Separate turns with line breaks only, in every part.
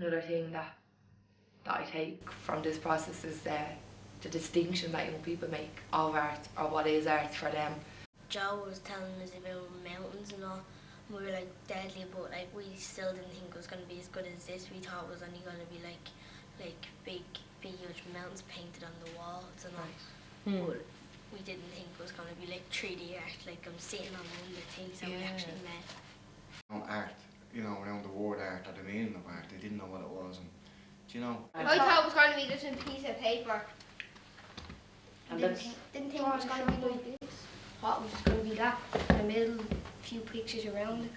Another thing that I take from this process is the distinction that young people make of art, or what is art for them.
Joe was telling us about mountains and all, and we were like deadly, but like we still didn't think it was going to be as good as this. We thought it was only going to be like big huge mountains painted on the walls and all. But we didn't think it was going to be like 3D art, like I'm sitting on one of the things that we actually made.
Art, you know, around the word art or the meaning of art, they didn't know what it was. And, do you know?
I thought it was going to be just a piece of paper.
And
Didn't think it was going to be like this. Thought it was just going to be that, in the middle, a few pictures around it.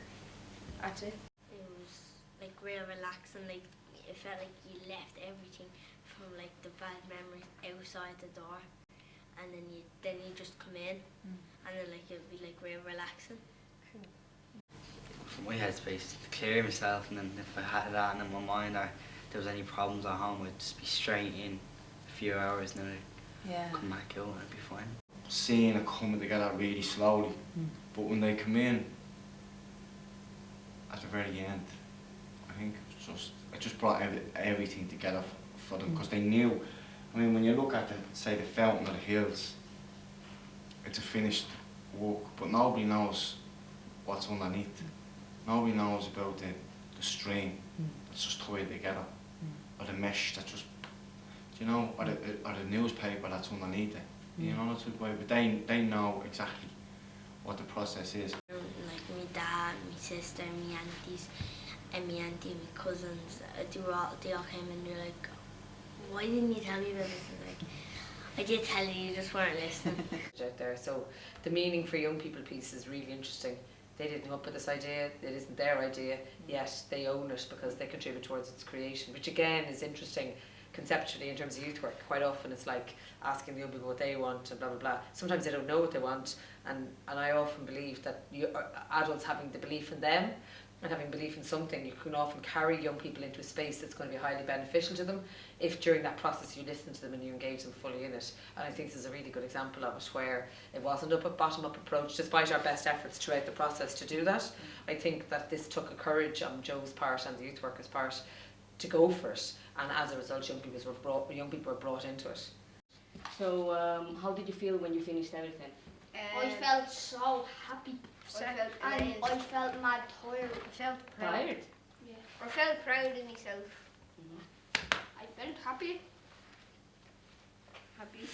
That's it.
It was like real relaxing, like it felt like you left everything from like the bad memories outside the door, and then you just come in, and then like it'd be like real relaxing.
From my headspace, to clear myself, and then if I had that in my mind or there was any problems at home, I'd just be straight in a few hours and then I'd come back out and I'd be fine.
Seeing it coming together really slowly, but when they come in at the very end, I think it just brought everything together for them, because they knew. I mean, when you look at say the Fountain of the Hills, it's a finished work, but nobody knows what's underneath. Nobody knows about the stream that's just tied together, or the mesh that's just, you know, or the newspaper that's underneath it. You know, that's the way. But they know exactly what the process is.
Like my dad, my sister, my aunties, and my auntie, and my cousins, they all came and they were like, "Why didn't you tell me about this?" And like, I did tell you, you just weren't listening.
Out there. So the meaning for young people piece is really interesting. They didn't come up with this idea, it isn't their idea, yet they own it because they contribute towards its creation, which again is interesting conceptually in terms of youth work. Quite often it's like asking the young people what they want and blah blah blah. Sometimes they don't know what they want, and I often believe that adults having the belief in them and having belief in something, you can often carry young people into a space that's going to be highly beneficial to them if during that process you listen to them and you engage them fully in it. And I think this is a really good example of it, where it wasn't a bottom-up approach, despite our best efforts throughout the process to do that. I think that this took a courage on Joe's part and the youth workers' part to go for it, and as a result young people were brought into it.
So how did you feel when you finished everything?
I felt so happy. I felt mad tired. I felt proud.
Tired?
Yeah. I felt proud of myself. I felt happy. Happy.